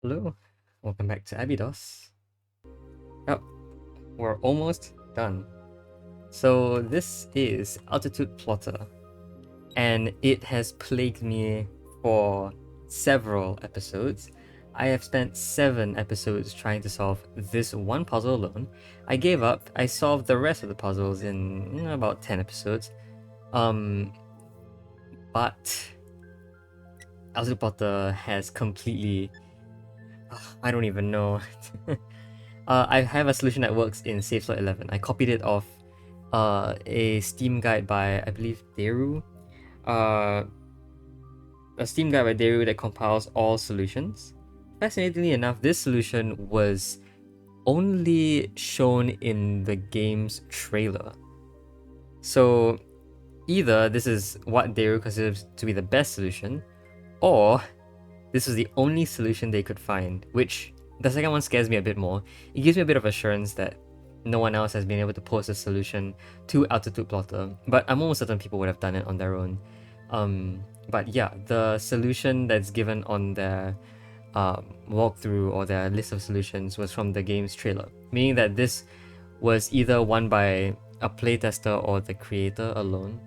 Hello, welcome back to ABI-DOS. Yep, we're almost done. So this is Altitude Plotter, and it has plagued me for several episodes. I have spent 7 episodes trying to solve this one puzzle alone. I gave up. I solved the rest of the puzzles in about 10 episodes. But Altitude Plotter has completely... I don't even know. I have a solution that works in SafeSlot 11. I copied it off a Steam guide by, I believe, Deru. A Steam guide by Deru that compiles all solutions. Fascinatingly enough, this solution was only shown in the game's trailer. So either this is what Deru considers to be the best solution, or this was the only solution they could find, which the second one scares me a bit more. It gives me a bit of assurance that no one else has been able to post a solution to Altitude Plotter, but I'm almost certain people would have done it on their own. But yeah, the solution that's given on their walkthrough or their list of solutions was from the game's trailer, meaning that this was either won by a playtester or the creator alone,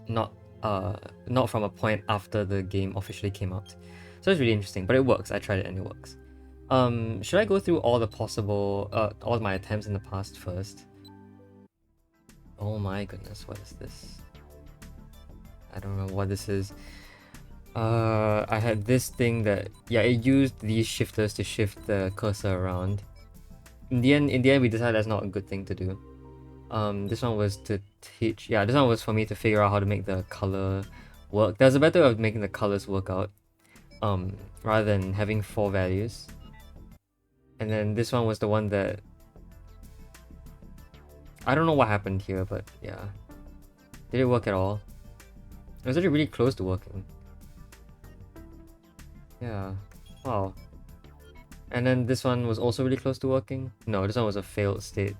not from a point after the game officially came out. So it's really interesting, but it works. I tried it and it works. Should I go through all the possible, all my attempts in the past first? Oh my goodness, what is this? I don't know what this is. I had this thing that, yeah, it used these shifters to shift the cursor around. In the end, we decided that's not a good thing to do. This one was to teach, yeah, this one was for me to figure out how to make the color work. There's a better way of making the colors work out, rather than having 4 values. And then this one was the one that... I don't know what happened here, but yeah. Did it work at all? It was actually really close to working. Yeah. Wow. And then this one was also really close to working? No, this one was a failed state.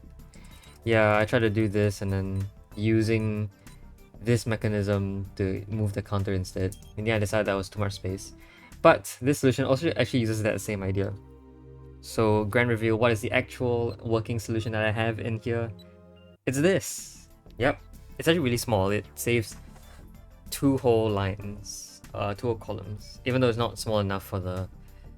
Yeah, I tried to do this and then using this mechanism to move the counter instead. In the end, I decided that was too much space. But this solution also actually uses that same idea. So, grand reveal, what is the actual working solution that I have in here? It's this! Yep. It's actually really small. It saves 2 whole lines, 2 whole columns, even though it's not small enough for the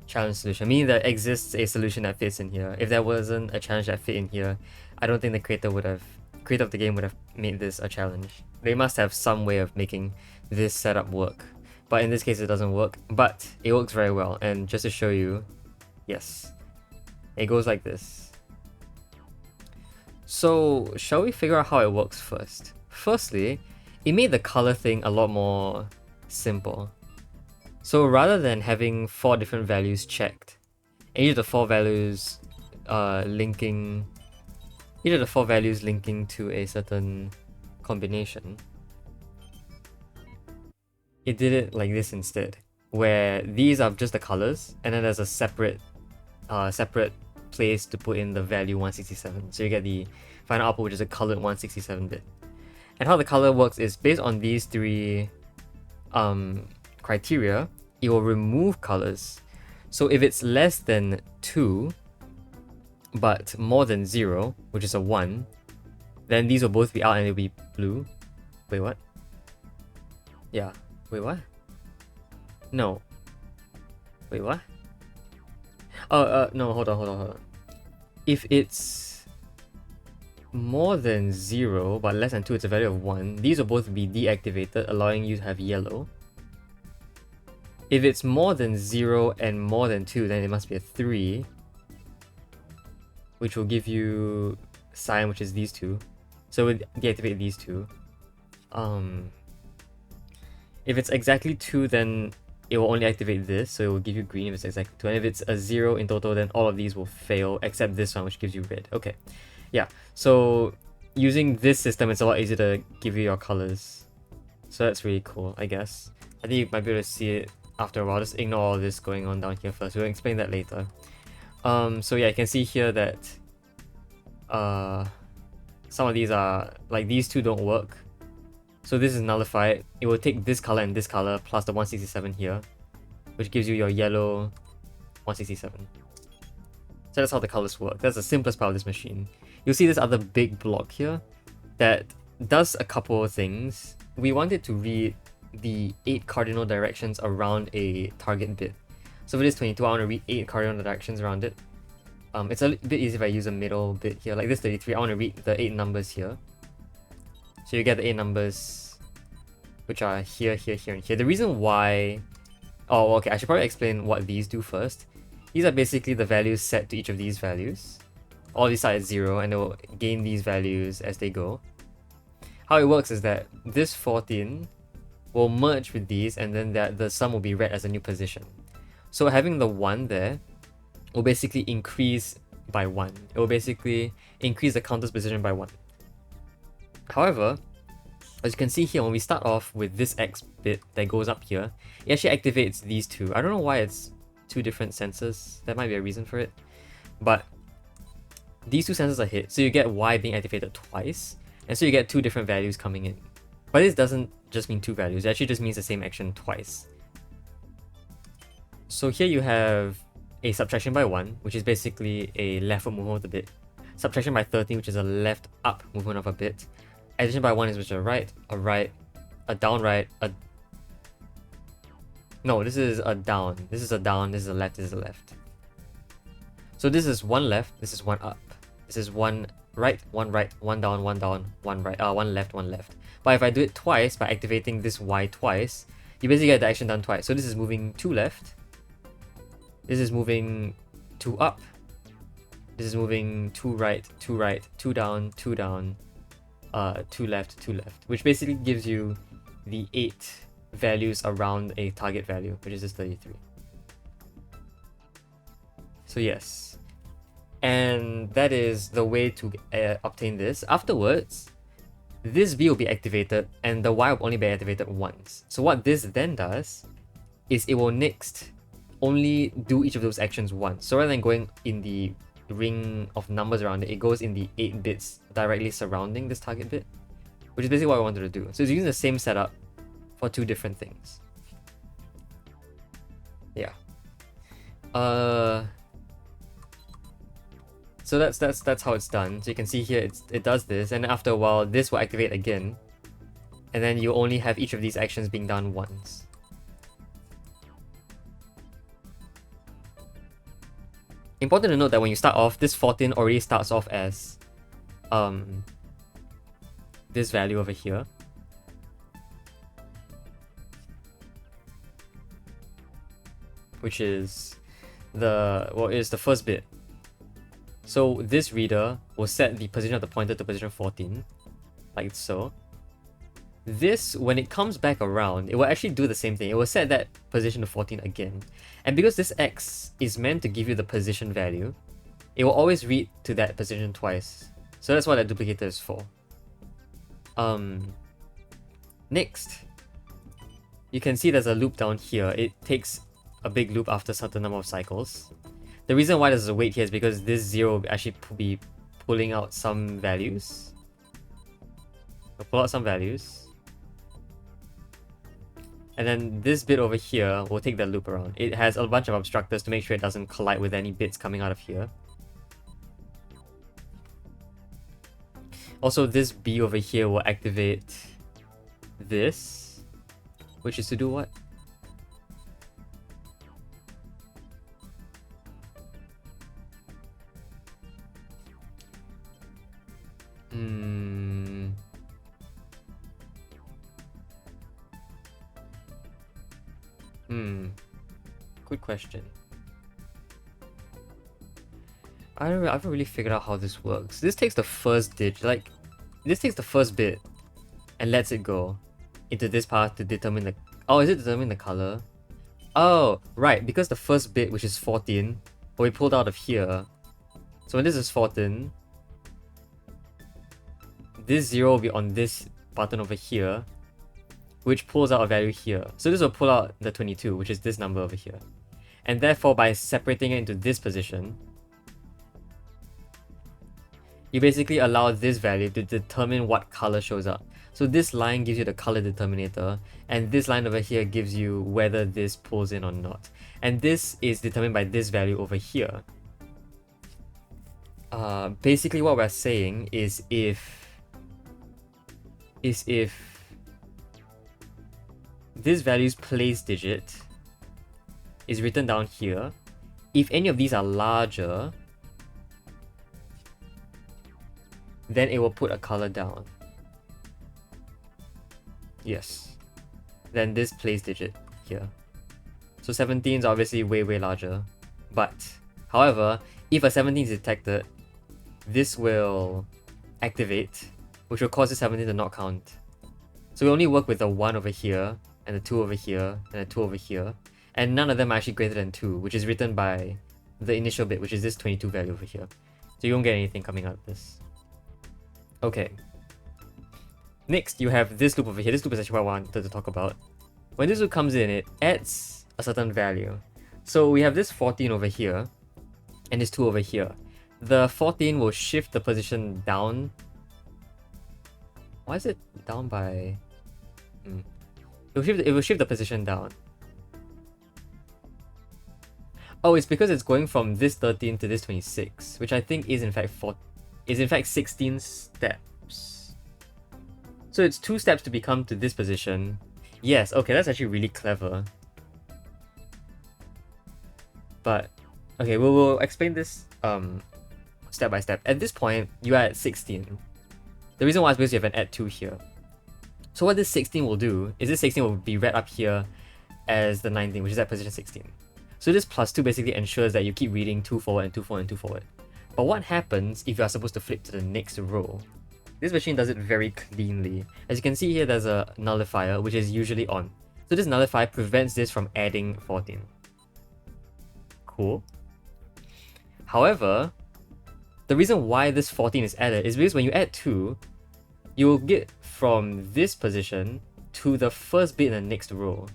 challenge solution, meaning there exists a solution that fits in here. If there wasn't a challenge that fit in here, I don't think the creator of the game would have made this a challenge. They must have some way of making this setup work. But in this case, it doesn't work, but it works very well. And just to show you, yes, it goes like this. So, shall we figure out how it works first? Firstly, it made the color thing a lot more simple. So rather than having 4 different values checked, and each of the 4 values linking to a certain combination, it did it like this instead, where these are just the colors, and then there's a separate place to put in the value 167. So you get the final output, which is a colored 167-bit. And how the color works is based on these 3 criteria, it will remove colors. So if it's less than 2, but more than 0, which is a 1, then these will both be out and it'll be blue. Wait, what? Yeah. Wait, what? No. Wait, what? No, hold on. If it's more than 0, but less than 2, it's a value of 1, these will both be deactivated, allowing you to have yellow. If it's more than 0 and more than 2, then it must be a 3, which will give you cyan, which is these 2. So we'll deactivate these 2. If it's exactly 2, then it will only activate this, so it will give you green if it's exactly 2. And if it's a 0 in total, then all of these will fail, except this one, which gives you red. Okay, yeah. So using this system, it's a lot easier to give you your colors. So that's really cool, I guess. I think you might be able to see it after a while. Just ignore all this going on down here first. We'll explain that later. So yeah, you can see here that some of these are, like, these 2 don't work. So this is nullified. It will take this color and this color plus the 167 here, which gives you your yellow 167. So that's how the colors work. That's the simplest part of this machine. You'll see this other big block here that does a couple of things. We want it to read the 8 cardinal directions around a target bit. So for this 22, I want to read 8 cardinal directions around it. It's a bit easy if I use a middle bit here. Like this 33, I want to read the 8 numbers here. So you get the 8 numbers, which are here, here, here, and here. The reason why... Oh, okay, I should probably explain what these do first. These are basically the values set to each of these values. All these are at 0, and they will gain these values as they go. How it works is that this 14 will merge with these, and then the sum will be read as a new position. So having the 1 there will basically increase by 1. It will basically increase the counter's position by 1. However, as you can see here, when we start off with this X bit that goes up here, it actually activates these two. I don't know why it's 2 different sensors. There might be a reason for it. But these 2 sensors are hit, so you get Y being activated twice, and so you get 2 different values coming in. But this doesn't just mean 2 values, it actually just means the same action twice. So here you have a subtraction by 1, which is basically a leftward movement of the bit. Subtraction by 13, which is a left up movement of a bit. Addition by 1 is which is a right, a down right, no, this is a down, this is a down, this is a left, this is a left. So this is 1 left, this is 1 up. This is 1 right, 1 right, 1 down, 1 down, 1 right, 1 left, 1 left. But if I do it twice by activating this Y twice, you basically get the action done twice. So this is moving 2 left, this is moving 2 up, this is moving 2 right, 2 down, 2 down, 2 left, 2 left, which basically gives you the 8 values around a target value, which is this 33. So yes, and that is the way to obtain this. Afterwards, this B will be activated and the Y will only be activated once. So what this then does is it will next only do each of those actions once. So rather than going in the ring of numbers around it, it goes in the 8 bits directly surrounding this target bit, which is basically what I wanted to do. So it's using the same setup for 2 different things. Yeah. So that's how it's done. So you can see here it does this, and after a while this will activate again, and then you only have each of these actions being done once. Important to note that when you start off, this 14 already starts off as this value over here. Which is is the first bit. So this reader will set the position of the pointer to position 14, like so. This, when it comes back around, it will actually do the same thing. It will set that position to 14 again. And because this X is meant to give you the position value, it will always read to that position twice. So that's what that duplicator is for. Next, you can see there's a loop down here. It takes a big loop after a certain number of cycles. The reason why there's a wait here is because this 0 will actually be pulling out some values. We'll pull out some values. And then this bit over here will take that loop around. It has a bunch of obstructors to make sure it doesn't collide with any bits coming out of here. Also, this B over here will activate this, which is to do what? Good question. I haven't really figured out how this works. This takes the first digit, this takes the first bit and lets it go into this path to determine the... Oh, is it determine the color? Oh, right, because the first bit, which is 14, will be pulled out of here. So when this is 14, this 0 will be on this button over here, which pulls out a value here. So this will pull out the 22, which is this number over here. And therefore, by separating it into this position, you basically allow this value to determine what color shows up. So this line gives you the color determinator, and this line over here gives you whether this pulls in or not. And this is determined by this value over here. Basically what we're saying is if this value's place digit is written down here, if any of these are larger, then it will put a color down. Yes. Then this place digit here. So 17 is obviously way larger. But, however, if a 17 is detected, this will activate, which will cause the 17 to not count. So we only work with the 1 over here, and the 2 over here, and the 2 over here. And none of them are actually greater than 2, which is written by the initial bit, which is this 22 value over here. So you won't get anything coming out of this. Okay. Next, you have this loop over here. This loop is actually what I wanted to talk about. When this loop comes in, it adds a certain value. So we have this 14 over here, and this 2 over here. The 14 will shift the position down. Why is it down by... It will shift the position down. Oh, it's because it's going from this 13 to this 26, which I think is in fact 16 steps. So it's 2 steps to become to this position. Yes, okay, that's actually really clever. But okay, we'll explain this step by step. At this point, you are at 16. The reason why is because you have an add 2 here. So what this 16 will do is this 16 will be read up here as the 19, which is at position 16. So this plus 2 basically ensures that you keep reading 2 forward and 2 forward and 2 forward. But what happens if you are supposed to flip to the next row? This machine does it very cleanly. As you can see here, there's a nullifier, which is usually on. So this nullifier prevents this from adding 14. Cool. However, the reason why this 14 is added is because when you add 2, you will get from this position to the first bit in the next row,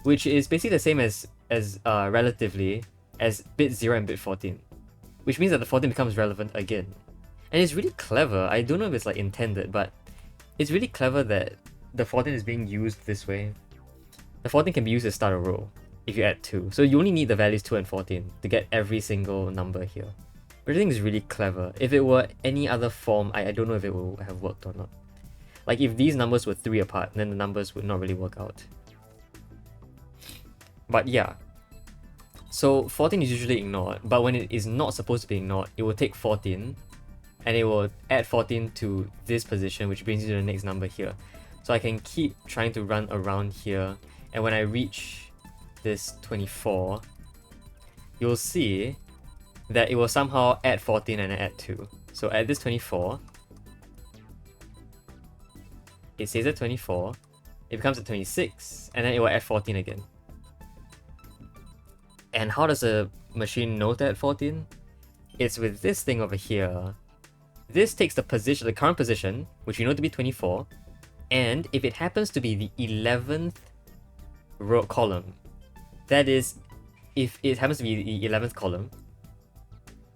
which is basically the same as relatively as bit 0 and bit 14, which means that the 14 becomes relevant again. And it's really clever. I don't know if it's like intended, but it's really clever that the 14 is being used this way. The 14 can be used to start a row if you add 2. So you only need the values 2 and 14 to get every single number here. Which I think is really clever. If it were any other form, I don't know if it will have worked or not. Like if these numbers were 3 apart, then the numbers would not really work out. But yeah. So 14 is usually ignored, but when it is not supposed to be ignored, it will take 14 and it will add 14 to this position, which brings you to the next number here. So I can keep trying to run around here, and when I reach this 24, you'll see that it will somehow add 14 and add 2. So at this 24, it stays at 24, it becomes at 26, and then it will add 14 again. And how does a machine know to add 14? It's with this thing over here. This takes the position, the current position, which you know to be 24, and if it happens to be the 11th row column, that is, if it happens to be the 11th column,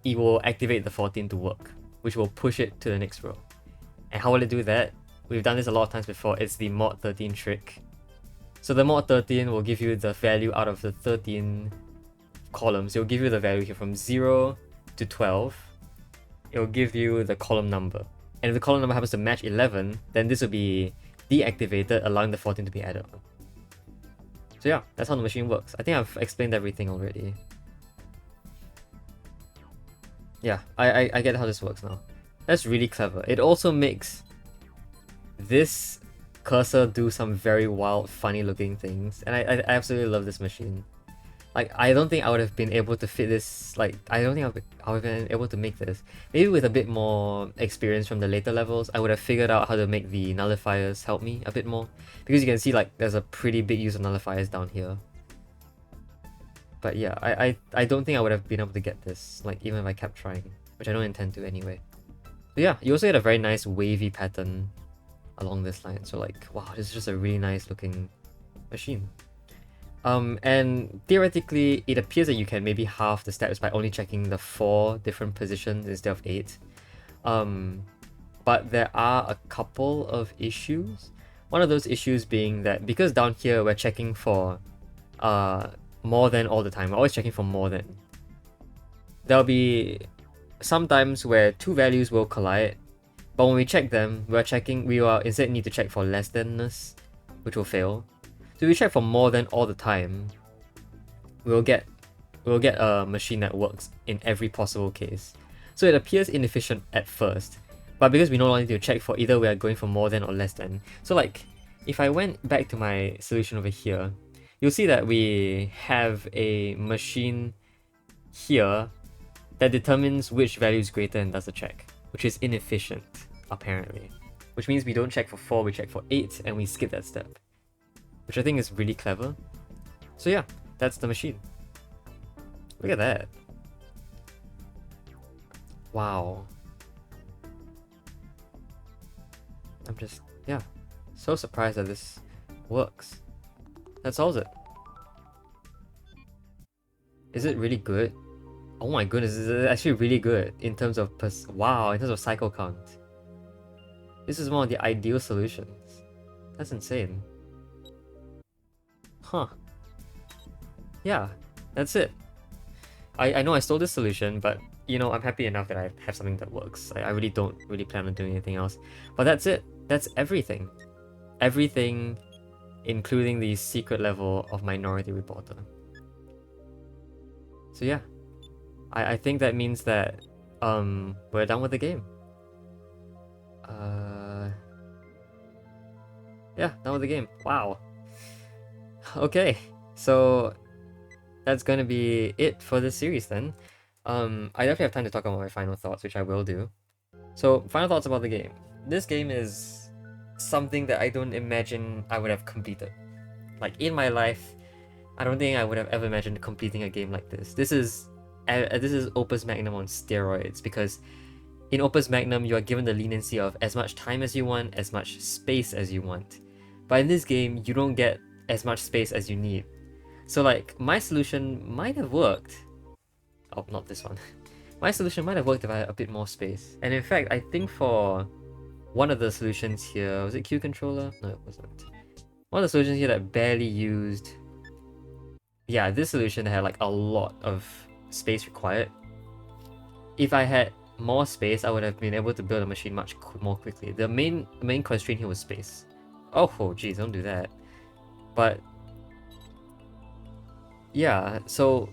it will activate the 14 to work, which will push it to the next row. And how will it do that? We've done this a lot of times before. It's the mod 13 trick. So the mod 13 will give you the value out of the 13 columns. It will give you the value here from 0 to 12. It will give you the column number. And if the column number happens to match 11, then this will be deactivated, allowing the 14 to be added on. So yeah, that's how the machine works. I think I've explained everything already. Yeah, I get how this works now. That's really clever. It also makes this cursor do some very wild, funny looking things. And I absolutely love this machine. Like, I don't think I would have been able to fit this, like, I don't think I would have been able to make this. Maybe with a bit more experience from the later levels, I would have figured out how to make the nullifiers help me a bit more. Because you can see, like, there's a pretty big use of nullifiers down here. But yeah, I don't think I would have been able to get this, like, even if I kept trying. Which I don't intend to anyway. But yeah, you also get a very nice wavy pattern along this line. So like, wow, this is just a really nice looking machine. And theoretically, it appears that you can maybe halve the steps by only checking the 4 different positions instead of 8. But but there are a couple of issues. One of those issues being that because down here we're checking for more than all the time, we're always checking for more than. There'll be sometimes where two values will collide, but when we check them, we will instead need to check for less thanness, which will fail. So if we check for more than all the time, we'll get a machine that works in every possible case. So it appears inefficient at first, but because we no longer need to check for either we are going for more than or less than. So like, if I went back to my solution over here, you'll see that we have a machine here that determines which value is greater and does the check, which is inefficient, apparently. Which means we don't check for 4, we check for 8, and we skip that step. Which I think is really clever. So yeah, that's the machine. Look at that. Wow. I'm just, yeah, so surprised that this works. That solves it. Is it really good? Oh my goodness, this is actually really good in terms of wow, in terms of cycle count. This is one of the ideal solutions. That's insane. Huh. Yeah, that's it. I know I stole this solution, but you know, I'm happy enough that I have something that works. I really don't plan on doing anything else. But that's it. That's everything. Everything, including the secret level of Minority Reporter. So yeah. I think that means that we're done with the game. Yeah, done with the game. Wow. Okay, so that's gonna be it for this series then. I definitely have time to talk about my final thoughts, which I will do. So, final thoughts about the game. This game is something that I don't imagine I would have completed. Like, in my life, I don't think I would have ever imagined completing a game like this. This is Opus Magnum on steroids, because in Opus Magnum you are given the leniency of as much time as you want, as much space as you want. But in this game, you don't get as much space as you need. So like, my solution might have worked. Oh, not this one. My solution might have worked if I had a bit more space. And in fact, I think for one of the solutions here, was it Q controller? No, it wasn't. One of the solutions here that barely used... Yeah, this solution had like a lot of space required. If I had more space, I would have been able to build a machine much more quickly. The main constraint here was space. Oh geez, don't do that. But yeah, so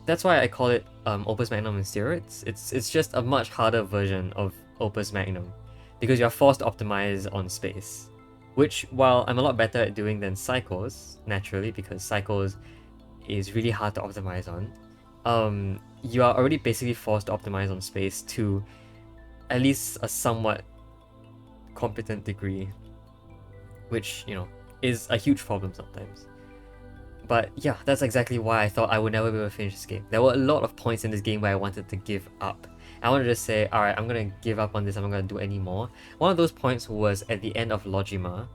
that's why I call it Opus Magnum in steroids. It's just a much harder version of Opus Magnum, because you're forced to optimize on space. Which, while I'm a lot better at doing than Cycles, naturally, because Cycles is really hard to optimize on, you are already basically forced to optimize on space to at least a somewhat competent degree, which, you know, is a huge problem sometimes. But yeah, that's exactly why I thought I would never be able to finish this game. There were a lot of points in this game where I wanted to give up. I wanted to say, alright, I'm gonna give up on this, I'm not gonna do any more. One of those points was at the end of Logima,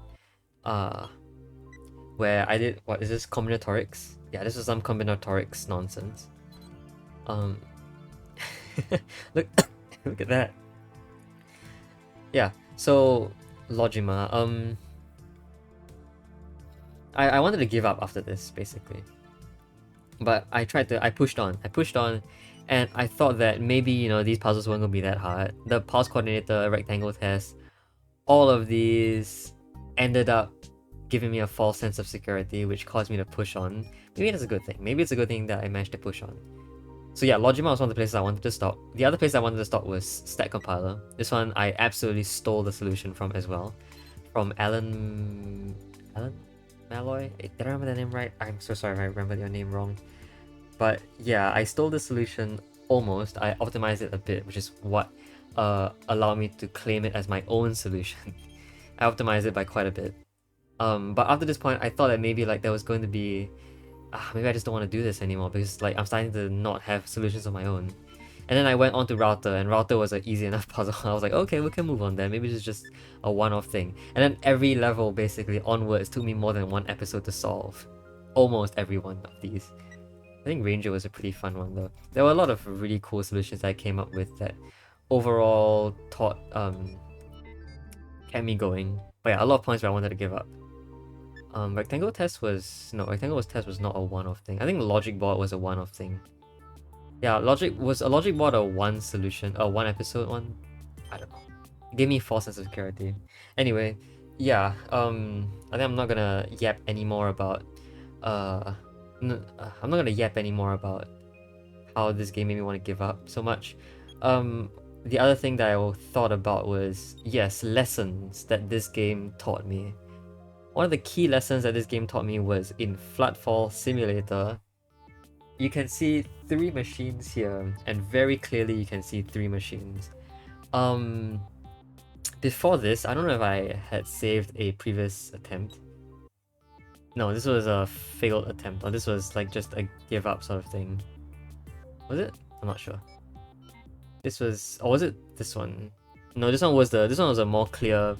where I did, what is this, combinatorics? Yeah, this was some combinatorics nonsense. Look, look at that. Yeah, so Logima, I wanted to give up after this, basically. But I pushed on, and I thought that maybe, you know, these puzzles weren't gonna be that hard. The pulse coordinator, rectangle test, all of these ended up giving me a false sense of security, which caused me to push on. Maybe that's a good thing. Maybe it's a good thing that I managed to push on. So yeah, Logima was one of the places I wanted to stop. The other place I wanted to stop was Stack Compiler. This one I absolutely stole the solution from as well. From Alan Malloy? Did I remember the name right? I'm so sorry if I remember your name wrong. But yeah, I stole the solution almost. I optimized it a bit, which is what allowed me to claim it as my own solution. I optimized it by quite a bit. But after this point, I thought that maybe like there was going to be... maybe I just don't want to do this anymore, because like I'm starting to not have solutions of my own. And then I went on to Router, and Router was an easy enough puzzle. I was like, okay, we can move on there. Maybe it's just a one-off thing. And then every level, basically, onwards, took me more than one episode to solve. Almost every one of these. I think Ranger was a pretty fun one, though. There were a lot of really cool solutions that I came up with that overall taught kept me going. But yeah, a lot of points where I wanted to give up. Rectangle test was... No, rectangle test was not a one-off thing. I think logic board was a one-off thing. Yeah, was a logic board a one solution, a one episode one? I don't know. It gave me a false sense of security. Anyway, yeah, I think I'm not gonna yap anymore about, I'm not gonna yap anymore about how this game made me want to give up so much. The other thing that I thought about was, yes, lessons that this game taught me. One of the key lessons that this game taught me was in Floodfall Simulator. You can see 3 machines here, and very clearly you can see 3 machines. Before this, I don't know if I had saved a previous attempt. No, this was a failed attempt, or this was like just a give up sort of thing. Was it? I'm not sure. This was, or was it this one? No, this one was a more clear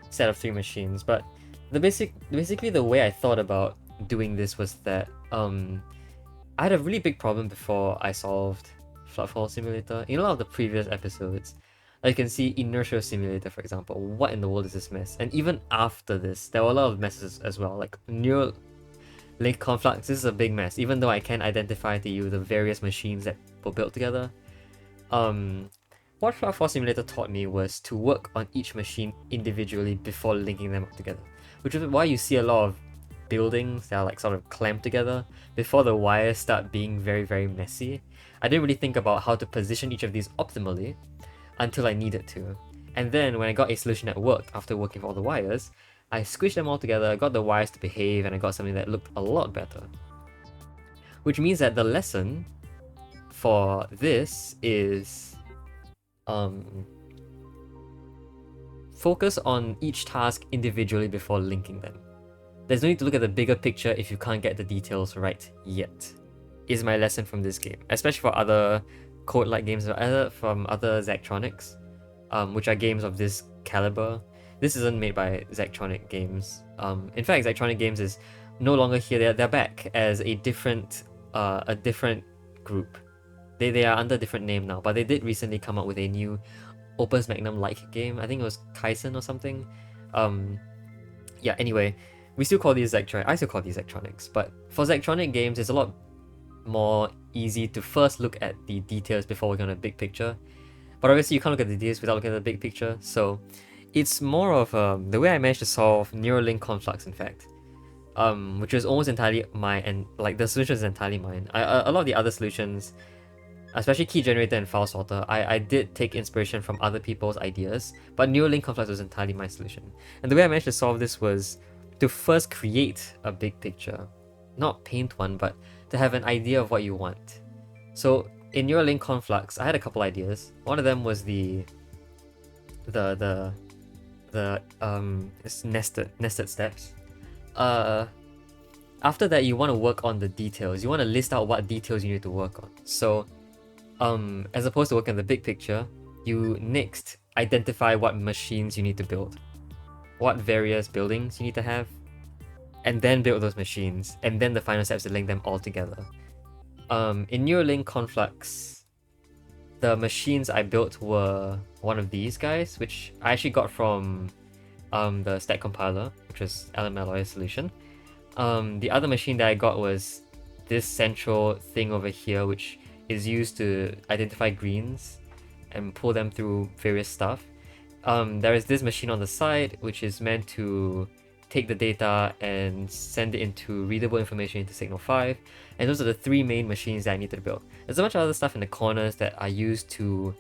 set of 3 machines. But basically the way I thought about doing this was that I had a really big problem before I solved Floodfall Simulator. In a lot of the previous episodes, you can see Inertia Simulator, for example. What in the world is this mess? And even after this, there were a lot of messes as well. Like Neural Link Conflux, this is a big mess. Even though I can identify to you the various machines that were built together. What Floodfall Simulator taught me was to work on each machine individually before linking them up together. Which is why you see a lot of buildings that are like sort of clamped together before the wires start being very, very messy. I didn't really think about how to position each of these optimally until I needed to. And then when I got a solution that worked after working for all the wires, I squished them all together, got the wires to behave, and I got something that looked a lot better. Which means that the lesson for this is focus on each task individually before linking them. There's no need to look at the bigger picture if you can't get the details right yet, is my lesson from this game. Especially for other code-like games, from other Zachtronics, which are games of this caliber. This isn't made by Zachtronic Games. In fact, Zachtronic Games is no longer here. They're back as a different group. They are under a different name now, but they did recently come up with a new Opus Magnum-like game. I think it was Kaisen or something. Yeah, anyway. We still call these Zachtronics. I still call these Zachtronics, but for Zachtronic games, it's a lot more easy to first look at the details before working on a big picture. But obviously, you can't look at the details without looking at the big picture. So it's more of the way I managed to solve Neural Link Conflux, in fact, which was almost entirely mine, and like the solution is entirely mine. A lot of the other solutions, especially key generator and file sorter, I did take inspiration from other people's ideas, but Neural Link Conflux was entirely my solution. And the way I managed to solve this was to first create a big picture, not paint one, but to have an idea of what you want. So in Neural Link Conflux, I had a couple ideas. One of them was the nested steps. After that, you want to work on the details. You want to list out what details you need to work on. So as opposed to working on the big picture, you next identify what machines you need to build, what various buildings you need to have, and then build those machines, and then the final step is to link them all together. In Neural Link Conflux, the machines I built were one of these guys, which I actually got from the stack compiler, which was LMLO's solution. The other machine that I got was this central thing over here, which is used to identify greens and pull them through various stuff. There is this machine on the side, which is meant to take the data and send it into readable information into Signal 5. And those are the 3 main machines that I needed to build. There's a bunch of other stuff in the corners that are used to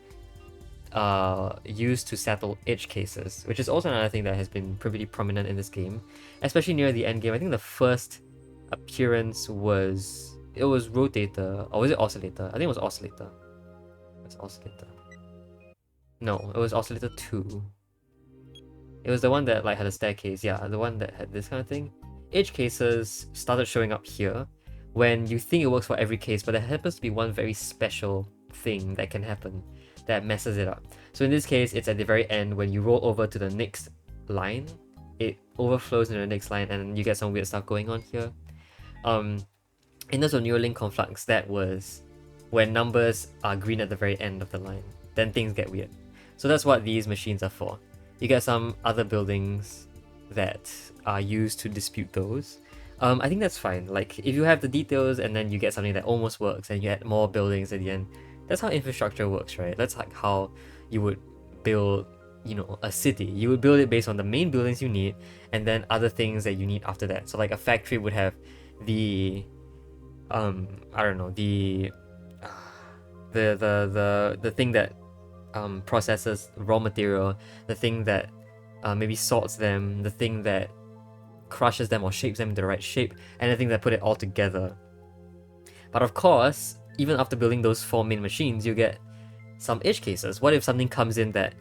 settle edge cases, which is also another thing that has been pretty prominent in this game, especially near the end game. I think the first appearance was rotator, or was it oscillator? I think it was oscillator. It's oscillator. No, it was oscillator 2. It was the one that like had a staircase, yeah, the one that had this kind of thing. Edge cases started showing up here when you think it works for every case, but there happens to be one very special thing that can happen that messes it up. So in this case, it's at the very end when you roll over to the next line, it overflows into the next line and you get some weird stuff going on here. In terms of Neural Link Conflux, that was when numbers are green at the very end of the line. Then things get weird. So that's what these machines are for. You get some other buildings that are used to dispute those. I think that's fine. Like, if you have the details and then you get something that almost works and you add more buildings at the end, that's how infrastructure works, right? That's like how you would build, a city. You would build it based on the main buildings you need and then other things that you need after that. So like a factory would have the I don't know, the thing that processes raw material, the thing that maybe sorts them, the thing that crushes them or shapes them into the right shape, and the thing that put it all together. But of course, even after building those 4 main machines, you get some edge cases. What if something comes in that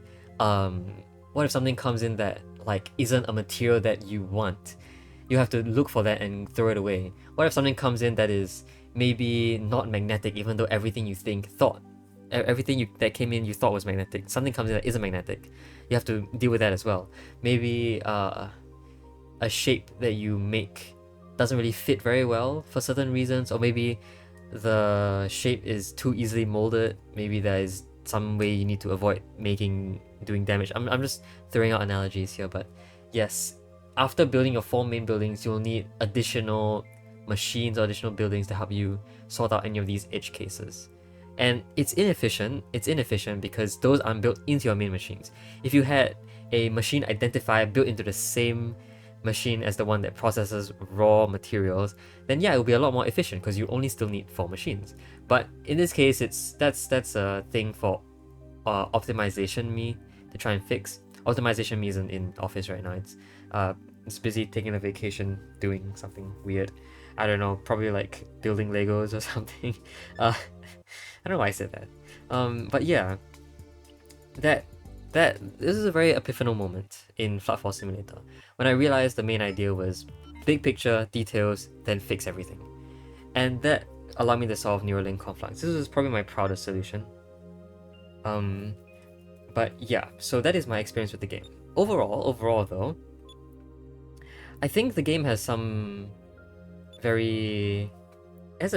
like isn't a material that you want? You have to look for that and throw it away. What if something comes in that is maybe not magnetic, even though everything that came in you thought was magnetic? Something comes in that isn't magnetic. You have to deal with that as well. Maybe a shape that you make doesn't really fit very well for certain reasons, or maybe the shape is too easily molded. Maybe there is some way you need to avoid doing damage. I'm just throwing out analogies here, but yes, after building your 4 main buildings, you'll need additional machines or additional buildings to help you sort out any of these edge cases. And it's inefficient because those aren't built into your main machines. If you had a machine identifier built into the same machine as the one that processes raw materials, then yeah, it will be a lot more efficient because you only still need 4 machines. But in this case, that's a thing for optimization me to try and fix. Optimization me isn't in office right now. It's busy taking a vacation doing something weird. I don't know, probably like building Legos or something. I don't know why I said that. But yeah, this is a very epiphanal moment in Flat Force Simulator when I realized the main idea was big picture, details, then fix everything. And that allowed me to solve neural link conflicts. This is probably my proudest solution. But yeah, so that is my experience with the game. Overall though, I think the game has a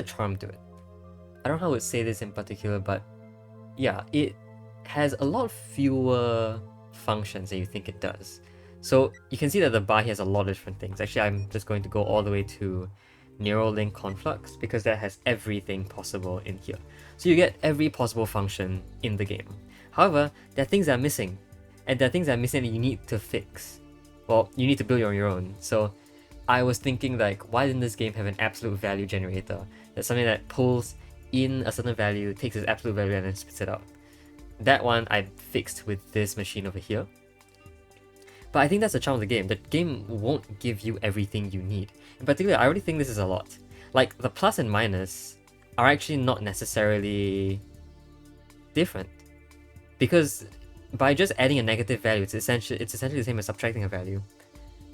charm to it. I don't know how I would say this in particular, but yeah, it has a lot fewer functions than you think it does. So you can see that the bar here has a lot of different things. Actually, I'm just going to go all the way to neural link conflux because that has everything possible in here. So you get every possible function in the game. However, there are things that are missing, and there are things that are missing that you need to fix. Well, you need to build on your own. So I was thinking like, why didn't this game have an absolute value generator? That's something that pulls in a certain value, takes its absolute value, and then spits it out. That one I fixed with this machine over here. But I think that's the charm of the game. The game won't give you everything you need. In particular, I already think this is a lot. Like, the plus and minus are actually not necessarily different. Because by just adding a negative value, it's essentially the same as subtracting a value.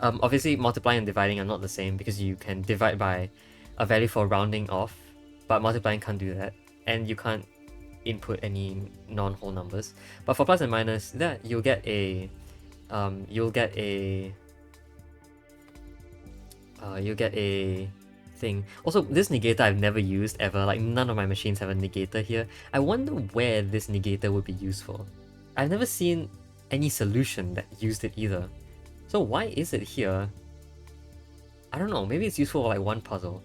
Obviously, multiplying and dividing are not the same because you can divide by a value for rounding off, but multiplying can't do that, and you can't input any non-whole numbers. But for plus and minus, that you'll get a thing. Also, this negator I've never used ever. Like, none of my machines have a negator here. I wonder where this negator would be useful. I've never seen any solution that used it either. So why is it here? I don't know, maybe it's useful for like one puzzle.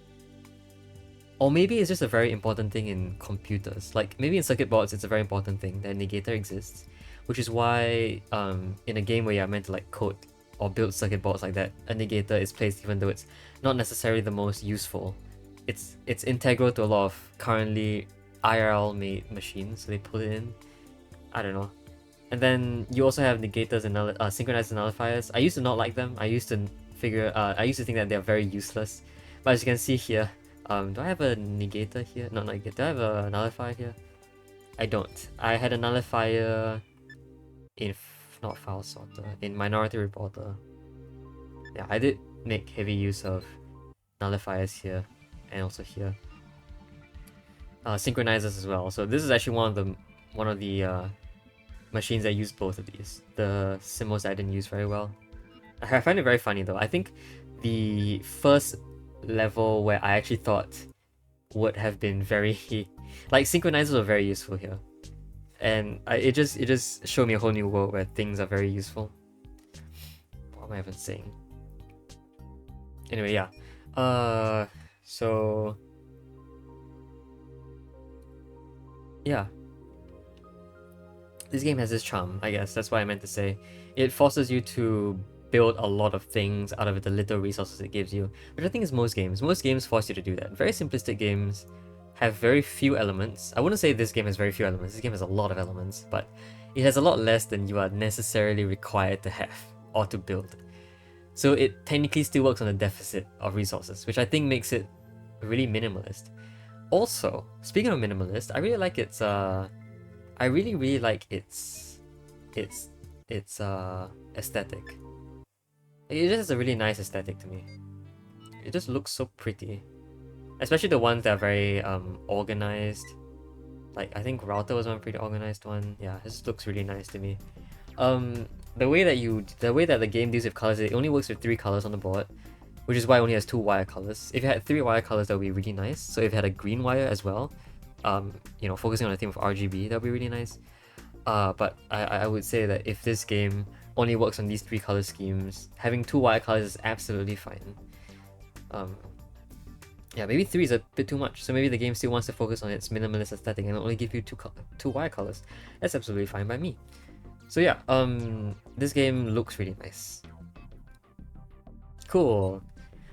Or maybe it's just a very important thing in computers. Like, maybe in circuit boards it's a very important thing that negator exists. Which is why in a game where you're meant to like code or build circuit boards like that, a negator is placed even though it's not necessarily the most useful. It's integral to a lot of currently IRL made machines, so they put it in. I don't know. And then you also have negators and synchronized nullifiers. I used to not like them. I used to think that they're very useless. But as you can see here, do I have a negator here? No, not negator. Do I have a nullifier here? I don't. I had a nullifier in not file sorter, in Minority Reporter. Yeah, I did make heavy use of nullifiers here and also here. Synchronizers as well. So this is actually one of the machines that use both of these. The symbols I didn't use very well. I find it very funny though. I think the first level where I actually thought would have been very like synchronizers were very useful here. And it just showed me a whole new world where things are very useful. What am I even saying? Anyway, yeah. So yeah, this game has this charm, I guess. That's what I meant to say. It forces you to build a lot of things out of the little resources it gives you, which I think is most games. Most games force you to do that. Very simplistic games have very few elements. I wouldn't say this game has very few elements. This game has a lot of elements, but it has a lot less than you are necessarily required to have or to build. So it technically still works on a deficit of resources, which I think makes it really minimalist. Also, speaking of minimalist, I really like its I really like its aesthetic. It just has a really nice aesthetic to me. It just looks so pretty. Especially the ones that are very organized. Like I think Router was one pretty organized one. Yeah, it just looks really nice to me. The way that the game deals with colors, it only works with 3 colors on the board, which is why it only has 2 wire colors. If it had 3 wire colors, that would be really nice. So if it had a green wire as well, you know, focusing on the theme of RGB, that would be really nice. But I would say that if this game only works on these 3 color schemes, having 2 wire colors is absolutely fine. Yeah, maybe 3 is a bit too much, so maybe the game still wants to focus on its minimalist aesthetic and only give you 2 wire colors. That's absolutely fine by me. So yeah, this game looks really nice. Cool.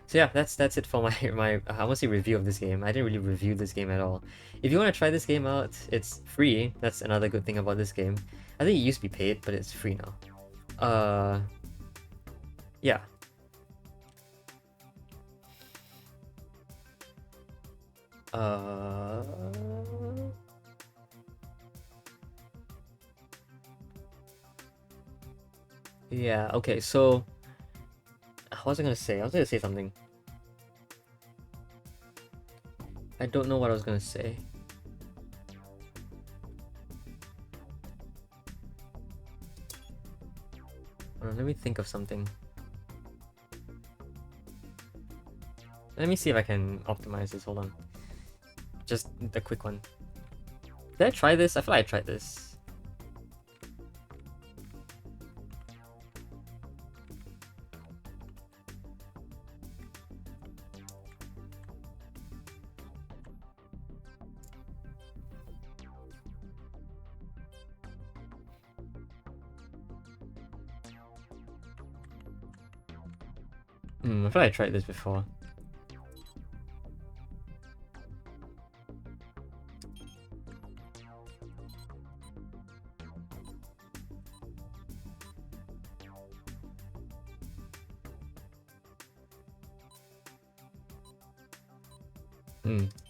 So yeah, that's it for my I want to say review of this game. I didn't really review this game at all. If you want to try this game out, it's free. That's another good thing about this game. I think it used to be paid, but it's free now. Yeah. Yeah, okay, so what was I gonna say? I was gonna say something. I don't know what I was gonna say. Let me think of something. Let me see if I can optimize this. Hold on. Just a quick one. Did I try this? I feel like I tried this. I feel like I tried this before.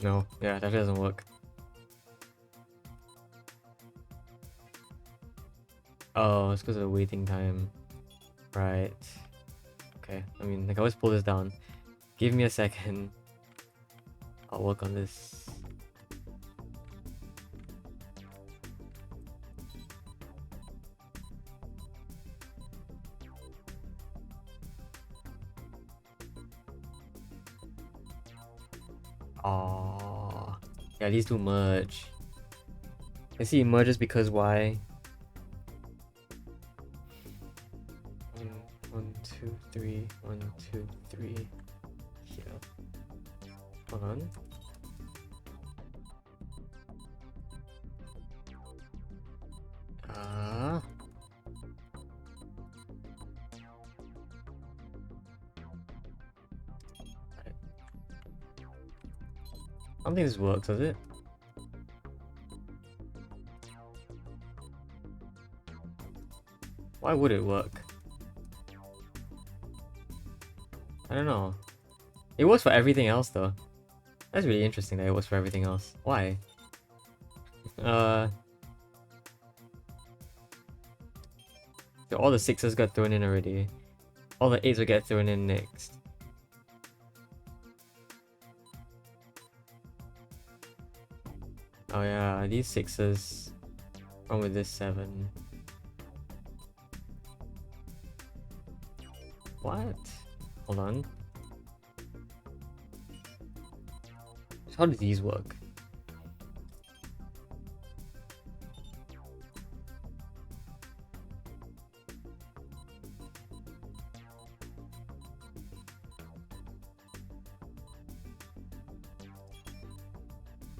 No. Yeah, that doesn't work. Oh, it's because of the waiting time. Right. Okay, I mean, I can always pull this down. Give me a second. I'll work on this. Oh, yeah, these two merge. I see it merges because why? 1, 2, 3, 1, 2, 3. Here. Hold on. I don't think this works, does it? Why would it work? I don't know. It works for everything else though. That's really interesting that it works for everything else. Why? So all the 6s got thrown in already. All the 8s will get thrown in next. Oh yeah, these 6s come with this 7. What? Hold on. So how do these work?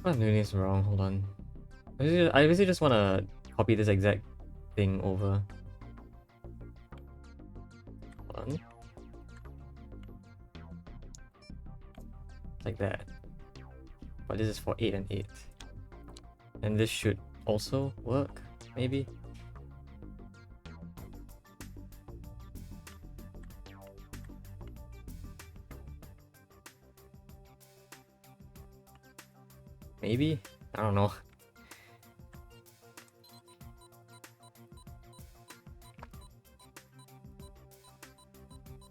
I'm doing this wrong, hold on. I basically just want to copy this exact thing over. Hold on. Like that. But this is for 8 and 8. And this should also work, maybe? Maybe? I don't know.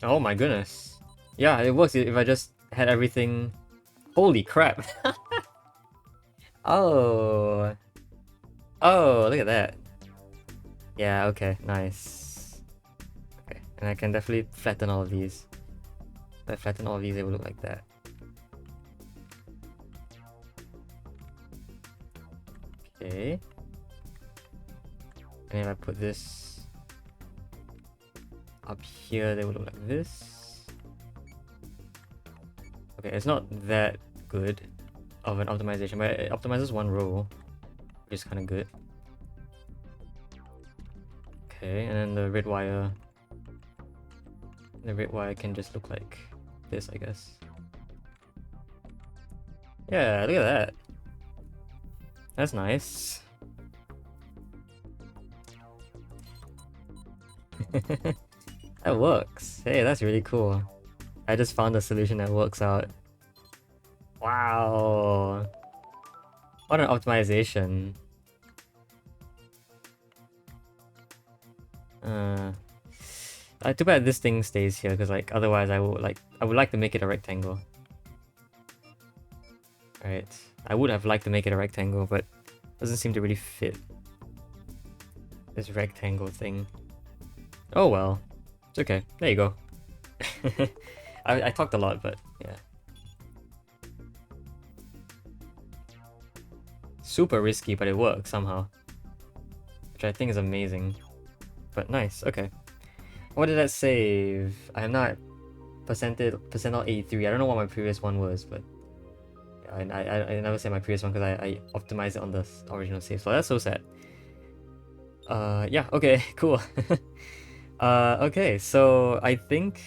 Oh my goodness. Yeah, it works if I just had everything. Holy crap. Oh. Oh, look at that. Yeah, okay, nice. Okay, and I can definitely flatten all of these. If I flatten all of these, it will look like that. Okay. And if I put this up here, they will look like this. Okay, it's not that good of an optimization, but it optimizes one row, which is kind of good. Okay, and then the red wire can just look like this, I guess. Yeah, look at that. That's nice. That works. Hey, that's really cool. I just found a solution that works out. Wow. What an optimization. Too bad this thing stays here, because like otherwise I would like to make it a rectangle. Right. I would have liked to make it a rectangle, but it doesn't seem to really fit this rectangle thing. Oh well. It's okay. There you go. I talked a lot, but yeah. Super risky, but it works somehow. Which I think is amazing. But nice, okay. What did that save? I am not percentile 83. I don't know what my previous one was, but I never saved my previous one because I optimized it on the original save. So that's so sad. Yeah, okay, cool. Okay, so I think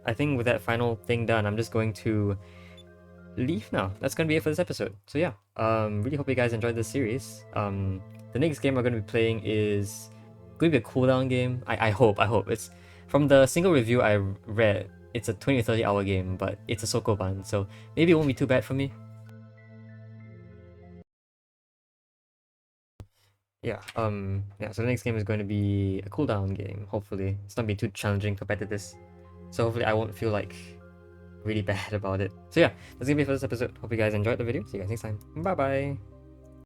with that final thing done, I'm just going to leave now. That's gonna be it for this episode. So yeah, really hope you guys enjoyed this series. The next game we're gonna be playing is going to be a cooldown game. I hope. It's from the single review I read. It's a 20 to 30 hour game, but it's a Sokoban, so maybe it won't be too bad for me. Yeah, so the next game is going to be a cooldown game, hopefully. It's not be too challenging compared to this. So hopefully I won't feel like really bad about it. So yeah, that's gonna be it for this episode. Hope you guys enjoyed the video. See you guys next time. Bye bye.